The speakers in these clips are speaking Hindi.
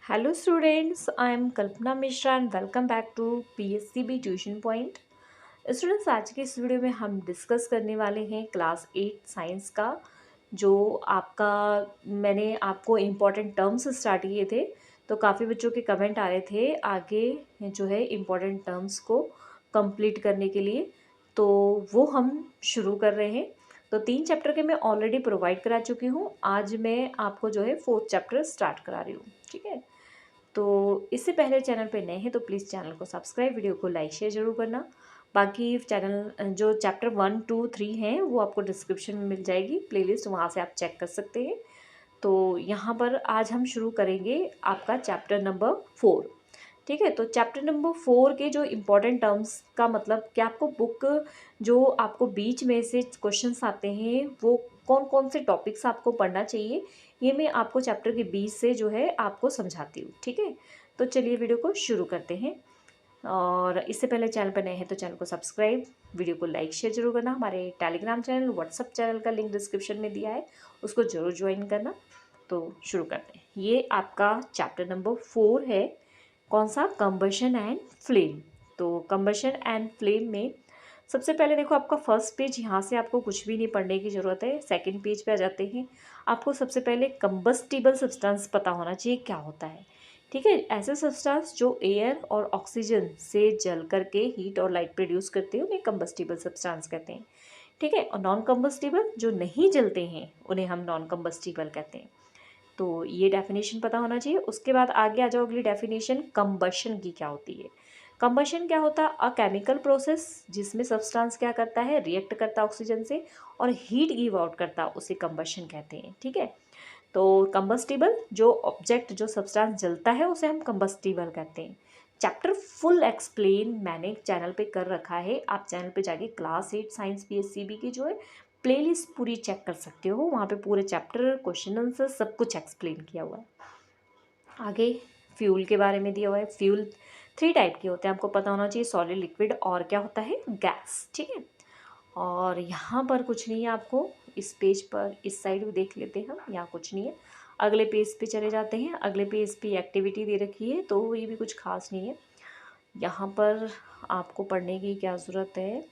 Hello students, I am Kalpana Mishra and welcome back to PSCB tuition point. Students, आज के इस वीडियो में हम डिस्कस करने वाले हैं क्लास 8 साइंस का जो आपका मैंने आपको इम्पॉर्टेंट टर्म्स स्टार्ट किए थे। तो काफ़ी बच्चों के कमेंट आ रहे थे आगे जो है इम्पॉर्टेंट टर्म्स को कंप्लीट करने के लिए, तो वो हम शुरू कर रहे हैं। तो 3 चैप्टर के मैं ऑलरेडी प्रोवाइड करा चुकी हूँ। आज मैं आपको जो है 4th चैप्टर स्टार्ट करा रही हूँ, ठीक है। तो इससे पहले चैनल पे नए हैं तो प्लीज़ चैनल को सब्सक्राइब, वीडियो को लाइक शेयर ज़रूर करना। बाकी चैनल जो चैप्टर 1 2 3 हैं वो आपको डिस्क्रिप्शन में मिल जाएगी प्लेलिस्ट, वहाँ से आप चेक कर सकते हैं। तो यहाँ पर आज हम शुरू करेंगे आपका चैप्टर नंबर 4, ठीक है। तो चैप्टर नंबर 4 के जो इम्पोर्टेंट टर्म्स का मतलब कि आपको बुक जो आपको बीच में से क्वेश्चंस आते हैं वो कौन कौन से टॉपिक्स आपको पढ़ना चाहिए, ये मैं आपको चैप्टर के बीच से जो है आपको समझाती हूँ, ठीक है। तो चलिए वीडियो को शुरू करते हैं। और इससे पहले चैनल पर नए हैं तो चैनल को सब्सक्राइब, वीडियो को लाइक शेयर जरूर करना। हमारे टेलीग्राम चैनल, व्हाट्सअप चैनल का लिंक डिस्क्रिप्शन में दिया है, उसको ज़रूर ज्वाइन करना। तो शुरू करते हैं। ये आपका चैप्टर नंबर 4 है। कौन सा? Combustion and flame. तो कंबशन एंड फ्लेम में सबसे पहले देखो, आपका फर्स्ट पेज, यहाँ से आपको कुछ भी नहीं पढ़ने की ज़रूरत है। सेकंड पेज पे आ जाते हैं। आपको सबसे पहले कंबस्टिबल सब्सटेंस पता होना चाहिए क्या होता है, ठीक है। ऐसे सब्सटेंस जो एयर और ऑक्सीजन से जल करके हीट और लाइट प्रोड्यूस करते हैं उन्हें कंबस्टिबल सब्सटेंस कहते हैं, ठीक है। और नॉन कंबस्टिबल जो नहीं जलते हैं उन्हें हम नॉन कंबस्टिबल कहते हैं। तो ये डेफिनेशन पता होना चाहिए। उसके बाद आगे आ जाओ, अगली डेफिनेशन कंबशन की क्या होती है। कंबशन क्या होता है? अ केमिकल प्रोसेस जिसमें सब्सटेंस क्या करता है, रिएक्ट करता है ऑक्सीजन से और हीट गिव आउट करता है, उसे कंबशन कहते हैं, ठीक है। तो कंबस्टिबल जो ऑब्जेक्ट जो सब्सटेंस जलता है उसे हम कंबस्टिबल कहते हैं। चैप्टर फुल एक्सप्लेन मैंने चैनल पे कर रखा है, आप चैनल पे जाके क्लास 8 साइंस PSCB की जो है प्लेलिस्ट पूरी चेक कर सकते हो। वहाँ पे पूरे चैप्टर, क्वेश्चन आंसर सब कुछ एक्सप्लेन किया हुआ है। आगे फ्यूल के बारे में दिया हुआ है। फ्यूल 3 टाइप के होते हैं, आपको पता होना चाहिए, सॉलिड, लिक्विड और क्या होता है, गैस, ठीक है। और यहाँ पर कुछ नहीं है आपको, इस पेज पर इस साइड भी देख लेते हैं हम, यहाँ कुछ नहीं है। अगले पेज पे चले जाते हैं। अगले पेज पे एक्टिविटी दे रखी है तो ये भी कुछ खास नहीं है। यहाँ पर आपको पढ़ने की क्या ज़रूरत है,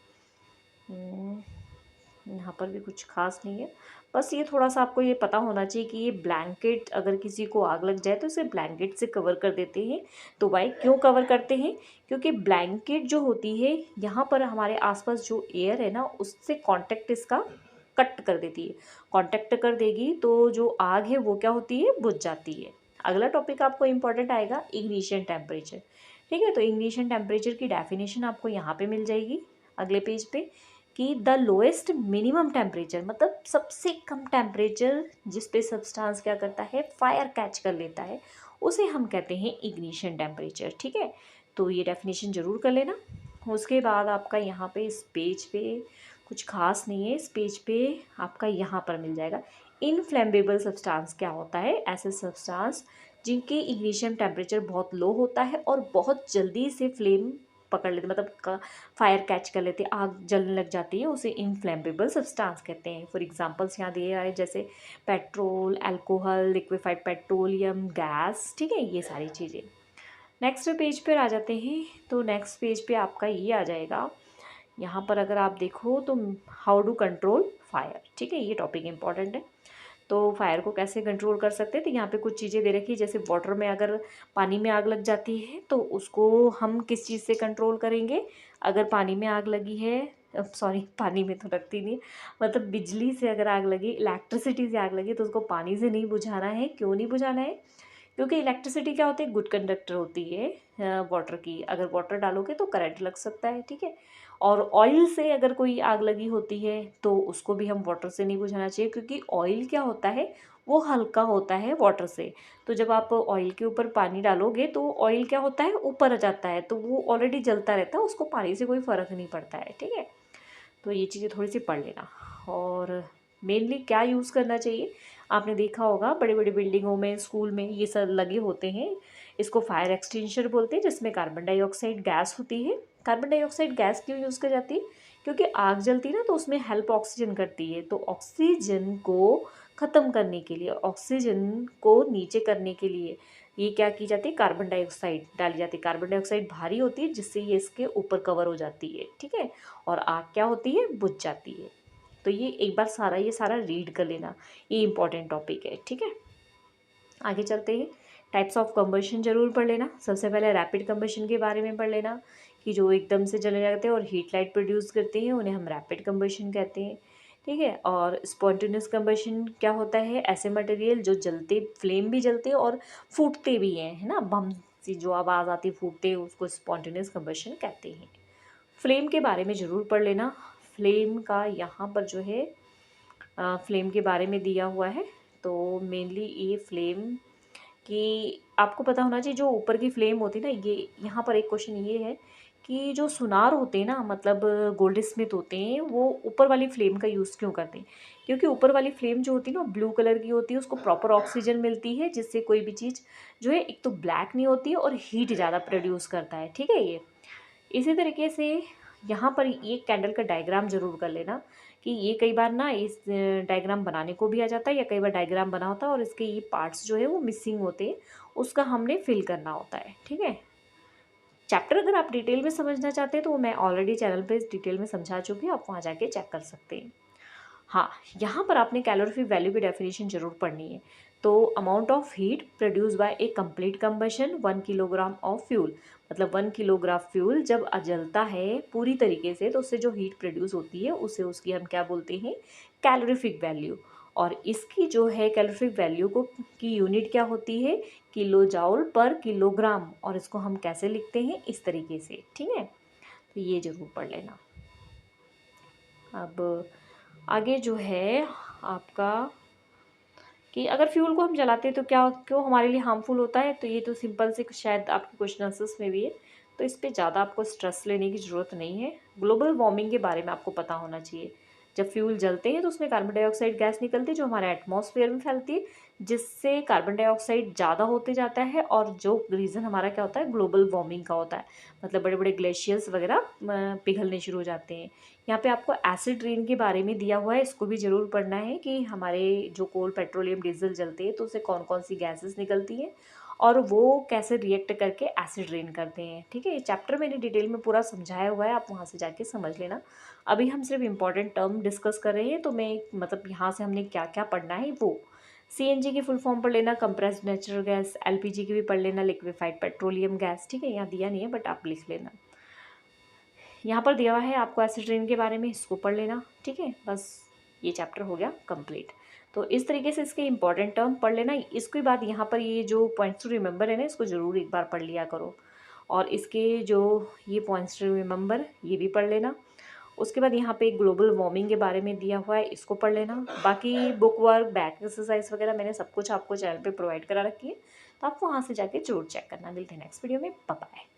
यहाँ पर भी कुछ खास नहीं है। बस ये थोड़ा सा आपको ये पता होना चाहिए कि ये ब्लैंकेट, अगर किसी को आग लग जाए तो इसे ब्लैंकेट से कवर कर देते हैं। तो भाई क्यों कवर करते हैं? क्योंकि ब्लैंकेट जो होती है यहाँ पर हमारे आसपास जो एयर है ना उससे कांटेक्ट इसका कट कर देती है। कांटेक्ट कर देगी तो जो आग है वो क्या होती है, बुझ जाती है। अगला टॉपिक आपको इंपॉर्टेंट आएगा, इग्निशन टेम्परेचर, ठीक है। तो इग्निशन टेम्परेचर की डेफिनेशन आपको यहाँ पे मिल जाएगी अगले पेज पे, कि द लोएस्ट मिनिमम टेम्परेचर मतलब सबसे कम टेम्परेचर जिस पे सब्सटेंस क्या करता है, फायर कैच कर लेता है, उसे हम कहते हैं इग्निशन टेम्परेचर, ठीक है। तो ये डेफिनेशन ज़रूर कर लेना। उसके बाद आपका यहाँ पे इस पेज पे कुछ खास नहीं है। इस पेज पे आपका यहाँ पर मिल जाएगा इनफ्लेमेबल सब्सटेंस क्या होता है। ऐसे सब्सटेंस जिनके इग्निशन टेम्परेचर बहुत लो होता है और बहुत जल्दी से फ्लेम पकड़ लेते, मतलब फायर कैच कर लेते, आग जलने लग जाती है, उसे इनफ्लेमेबल सब्सटेंस कहते हैं। फॉर एग्जांपल्स यहाँ दिए आए जैसे petrol, alcohol, liquefied petroleum gas, ठीक है, ये सारी चीज़ें। नेक्स्ट पेज पर आ जाते हैं। तो नेक्स्ट पेज पे आपका ये आ जाएगा, यहाँ पर अगर आप देखो तो हाउ टू कंट्रोल फायर, ठीक है, ये टॉपिक इंपॉर्टेंट है। तो फायर को कैसे कंट्रोल कर सकते हैं, तो यहाँ पे कुछ चीज़ें दे रखी है, जैसे वाटर में अगर पानी में आग लग जाती है तो उसको हम किस चीज़ से कंट्रोल करेंगे। अगर पानी में आग लगी है, सॉरी पानी में तो लगती नहीं, मतलब बिजली से अगर आग लगी, इलेक्ट्रिसिटी से आग लगी, तो उसको पानी से नहीं बुझाना है। क्यों नहीं बुझाना है? क्योंकि इलेक्ट्रिसिटी क्या होती है, गुड कंडक्टर होती है वाटर की। अगर वाटर डालोगे तो करंट लग सकता है, ठीक है। और ऑयल से अगर कोई आग लगी होती है तो उसको भी हम वाटर से नहीं बुझाना चाहिए, क्योंकि ऑयल क्या होता है, वो हल्का होता है वाटर से। तो जब आप ऑयल के ऊपर पानी डालोगे तो ऑयल क्या होता है, ऊपर आ जाता है, तो वो ऑलरेडी जलता रहता है, उसको पानी से कोई फ़र्क नहीं पड़ता है, ठीक है। तो ये चीज़ें थोड़ी सी पढ़ लेना। और मेनली क्या यूज़ करना चाहिए, आपने देखा होगा बड़ी बड़ी बिल्डिंगों में, स्कूल में ये सब लगे होते हैं। इसको फायर एक्सटिंग्विशर बोलते हैं, जिसमें कार्बन डाइऑक्साइड गैस होती है। कार्बन डाइऑक्साइड गैस क्यों यूज़ की जाती है? क्योंकि आग जलती है ना तो उसमें हेल्प ऑक्सीजन करती है, तो ऑक्सीजन को ख़त्म करने के लिए, ऑक्सीजन को नीचे करने के लिए ये क्या की जाती है, कार्बन डाइऑक्साइड डाली जाती है। कार्बन डाइऑक्साइड भारी होती है जिससे ये इसके ऊपर कवर हो जाती है, ठीक है, और आग क्या होती है, बुझ जाती है। तो ये एक बार ये सारा रीड कर लेना, ये इंपॉर्टेंट टॉपिक है, ठीक है। आगे चलते हैं, टाइप्स ऑफ कंबशन जरूर पढ़ लेना। सबसे पहले रैपिड कंबशन के बारे में पढ़ लेना कि जो एकदम से जलने जाते हैं और हीट लाइट प्रोड्यूस करते हैं उन्हें हम रैपिड कंबशन कहते हैं, ठीक है। और स्पॉन्टेनियस कंबशन क्या होता है, ऐसे मटेरियल जो जलते, फ्लेम भी जलते और फूटते भी हैं, है ना, बम से जो आवाज़ आती फूटते, उसको स्पॉन्टेनियस कंबशन कहते हैं। फ्लेम के बारे में ज़रूर पढ़ लेना। फ्लेम का यहाँ पर जो है फ्लेम के बारे में दिया हुआ है। तो मेनली ये फ्लेम कि आपको पता होना चाहिए, जो ऊपर की फ्लेम होती है ना, ये यहाँ पर एक क्वेश्चन ये है कि जो सुनार होते हैं ना, मतलब गोल्ड स्मिथ होते हैं, वो ऊपर वाली फ्लेम का यूज़ क्यों करते हैं, क्योंकि ऊपर वाली फ्लेम जो होती है ना ब्लू कलर की होती है, उसको प्रॉपर ऑक्सीजन मिलती है जिससे कोई भी चीज़ जो है एक तो ब्लैक नहीं होती है और हीट ज़्यादा प्रोड्यूस करता है, ठीक है। ये इसी तरीके से यहाँ पर ये कैंडल का डायग्राम ज़रूर कर लेना कि ये कई बार ना इस डायग्राम बनाने को भी आ जाता है या कई बार डायग्राम बना होता है और इसके ये पार्ट्स जो है वो मिसिंग होते हैं, उसका हमने फिल करना होता है, ठीक है। चैप्टर अगर आप डिटेल में समझना चाहते हैं तो मैं ऑलरेडी चैनल पे डिटेल में समझा चुकी हूँ, आप वहाँ जाके चेक कर सकते हैं। हाँ, यहाँ पर आपने कैलोरीफिक वैल्यू की डेफिनेशन जरूर पढ़नी है। तो amount of heat produce by A complete combustion 1 kilogram of fuel, मतलब 1 किलोग्राम फ्यूल जब जलता है पूरी तरीके से तो उससे जो हीट प्रोड्यूस होती है उसे उसकी हम क्या बोलते हैं, कैलोरीफिक वैल्यू। और इसकी जो है कैलोरीफिक वैल्यू को की यूनिट क्या होती है, किलो जाउल पर किलोग्राम, और इसको हम कैसे लिखते हैं, इस तरीके से, ठीक है। तो ये जरूर पढ़ लेना। अब आगे जो है आपका कि अगर फ्यूल को हम जलाते हैं तो क्या क्यों हमारे लिए हार्मफुल होता है, तो ये तो सिंपल से शायद आपके क्वेश्चन आंसर्स में भी है, तो इस पर ज़्यादा आपको स्ट्रेस लेने की ज़रूरत नहीं है। ग्लोबल वार्मिंग के बारे में आपको पता होना चाहिए। जब फ्यूल जलते हैं तो उसमें कार्बन डाइऑक्साइड गैस निकलती है जो हमारे एटमॉस्फेयर में फैलती है, जिससे कार्बन डाइऑक्साइड ज़्यादा होते जाता है, और जो रीज़न हमारा क्या होता है, ग्लोबल वार्मिंग का होता है, मतलब बड़े बड़े ग्लेशियर्स वगैरह पिघलने शुरू हो जाते हैं। यहाँ पे आपको एसिड रेन के बारे में दिया हुआ है, इसको भी ज़रूर पढ़ना है कि हमारे जो कोल पेट्रोलियम डीजल जलते हैं तो उससे कौन कौन सी गैसेस निकलती हैं और वो कैसे रिएक्ट करके एसिड रेन करते हैं, ठीक है। ये चैप्टर मैंने डिटेल में पूरा समझाया हुआ है, आप वहाँ से जाके समझ लेना। अभी हम सिर्फ इंपॉर्टेंट टर्म डिस्कस कर रहे हैं, तो मैं मतलब यहाँ से हमने क्या क्या पढ़ना है वो सीएनजी की फुल फॉर्म पढ़ लेना, कंप्रेस्ड नेचुरल गैस, एलपीजी की भी पढ़ लेना, लिक्विफाइड पेट्रोलियम गैस, ठीक है। यहाँ दिया नहीं है बट आप लिख लेना। यहाँ पर दिया हुआ है आपको एसिड रेन के बारे में, इसको पढ़ लेना, ठीक है। बस ये चैप्टर हो गया कंप्लीट। तो इस तरीके से इसके इंपॉर्टेंट टर्म पढ़ लेना। इसके बाद यहाँ पर ये जो पॉइंट्स टू रिमेंबर है ना, इसको ज़रूर एक बार पढ़ लिया करो, और इसके जो ये पॉइंट्स टू रिमेंबर ये भी पढ़ लेना। उसके बाद यहाँ पे ग्लोबल वार्मिंग के बारे में दिया हुआ है, इसको पढ़ लेना। बाकी बुक वर्क, बैक एक्सरसाइज वगैरह मैंने सब कुछ आपको चैनल पे प्रोवाइड करा रखी है, तो आप वहाँ से जाके जरूर चेक करना। मिलते हैं नेक्स्ट वीडियो में, बाय बाय।